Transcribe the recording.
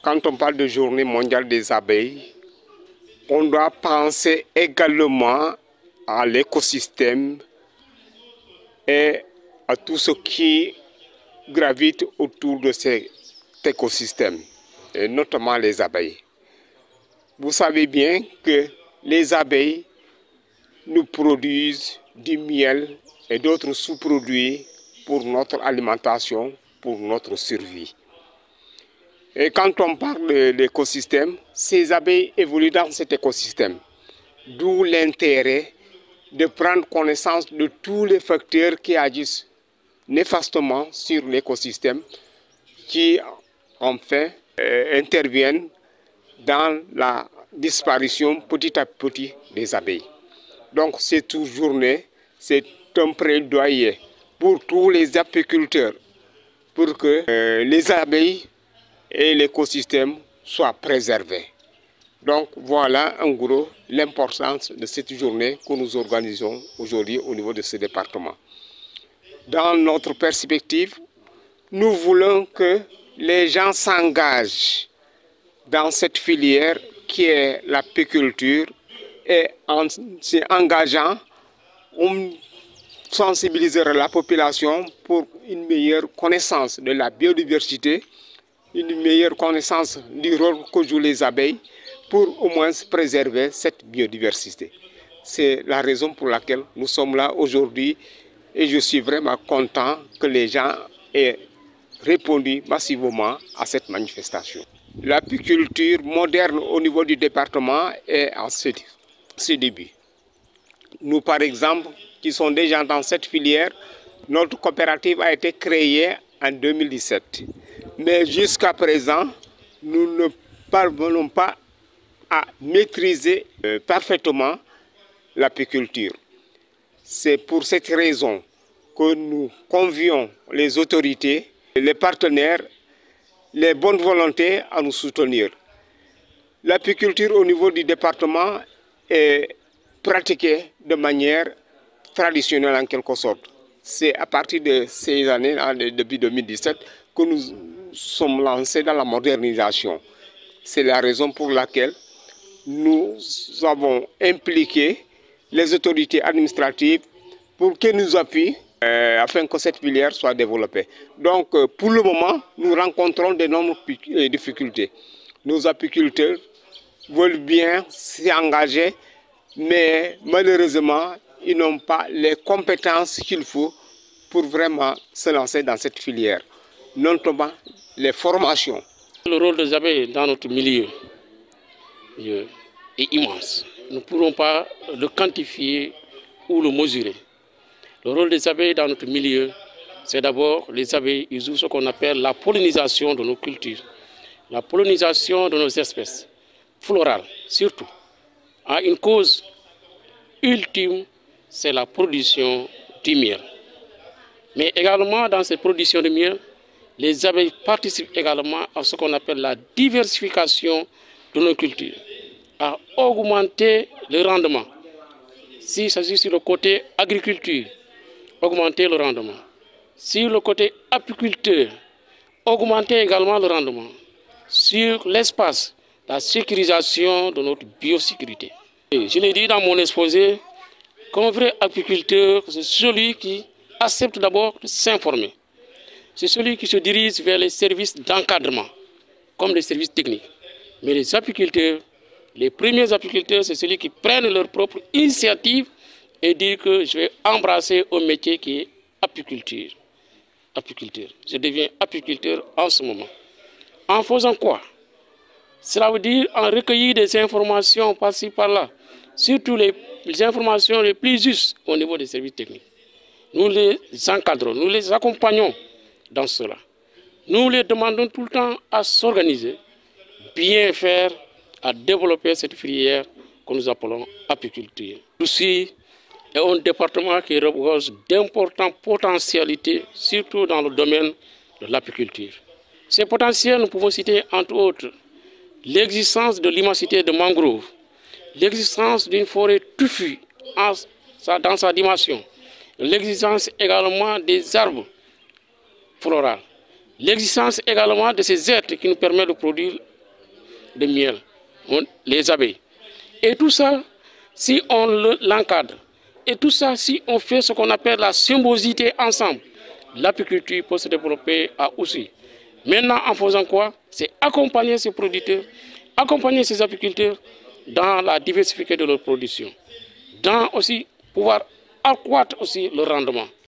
quand on parle de journée mondiale des abeilles, on doit penser également à l'écosystème et à tout ce qui gravite autour de cet écosystème, et notamment les abeilles. Vous savez bien que les abeilles nous produisent du miel et d'autres sous-produits pour notre alimentation, pour notre survie. Et quand on parle de l'écosystème, ces abeilles évoluent dans cet écosystème. D'où l'intérêt de prendre connaissance de tous les facteurs qui agissent néfastement sur l'écosystème, qui enfin interviennent dans la disparition petit à petit des abeilles. Donc cette journée, c'est un plaidoyer pour tous les apiculteurs, pour que les abeilles et l'écosystème soient préservés. Donc voilà en gros l'importance de cette journée que nous organisons aujourd'hui au niveau de ce département. Dans notre perspective, nous voulons que les gens s'engagent dans cette filière qui est l'apiculture, et en s'engageant, on sensibilisera la population pour une meilleure connaissance de la biodiversité, une meilleure connaissance du rôle que jouent les abeilles pour au moins préserver cette biodiversité. C'est la raison pour laquelle nous sommes là aujourd'hui et je suis vraiment content que les gens aient répondu massivement à cette manifestation. L'apiculture moderne au niveau du département est en ce début. Nous, par exemple, qui sommes déjà dans cette filière, notre coopérative a été créée en 2017. Mais jusqu'à présent, nous ne parvenons pas à maîtriser parfaitement l'apiculture. C'est pour cette raison que nous convions les autorités, les partenaires, les bonnes volontés à nous soutenir. L'apiculture au niveau du département est pratiquée de manière traditionnelle en quelque sorte. C'est à partir de ces années, depuis 2017, que nous sommes lancés dans la modernisation. C'est la raison pour laquelle nous avons impliqué les autorités administratives pour qu'elles nous appuient afin que cette filière soit développée. Donc pour le moment, nous rencontrons d'énormes difficultés. Nos apiculteurs veulent bien s'y engager, mais malheureusement, ils n'ont pas les compétences qu'il faut pour vraiment se lancer dans cette filière, notamment les formations. Le rôle des abeilles dans notre milieu est immense. Nous ne pourrons pas le quantifier ou le mesurer. Le rôle des abeilles dans notre milieu, c'est d'abord les abeilles, ils jouent ce qu'on appelle la pollinisation de nos cultures, la pollinisation de nos espèces, florales surtout. A une cause ultime, c'est la production du miel. Mais également dans cette production de miel, les abeilles participent également à ce qu'on appelle la diversification de nos cultures, à augmenter le rendement. S'il s'agit sur le côté agriculture, augmenter le rendement. Sur le côté apiculteur, augmenter également le rendement. Sur l'espace, la sécurisation de notre biosécurité. Et je l'ai dit dans mon exposé, qu'un vrai apiculteur, c'est celui qui accepte d'abord de s'informer. C'est celui qui se dirige vers les services d'encadrement, comme les services techniques. Mais les apiculteurs, les premiers apiculteurs, c'est celui qui prennent leur propre initiative et disent que je vais embrasser un métier qui est apiculture. Apiculteur. Je deviens apiculteur en ce moment. En faisant quoi? Cela veut dire en recueillir des informations par-ci, par-là, surtout les informations les plus justes au niveau des services techniques. Nous les encadrons, nous les accompagnons dans cela. Nous les demandons tout le temps à s'organiser, bien faire, à développer cette filière que nous appelons apiculture. Ici est un département qui regorge d'importantes potentialités, surtout dans le domaine de l'apiculture. Ces potentiels, nous pouvons citer entre autres l'existence de l'immensité de mangroves, l'existence d'une forêt touffue dans sa dimension, l'existence également des arbres floraux, l'existence également de ces êtres qui nous permettent de produire de miel, les abeilles. Et tout ça, si on l'encadre, et tout ça, si on fait ce qu'on appelle la symbiosité ensemble, l'apiculture peut se développer aussi. Maintenant, en faisant quoi? C'est accompagner ces producteurs, accompagner ces apiculteurs dans la diversification de leur production, dans aussi pouvoir accroître aussi le rendement.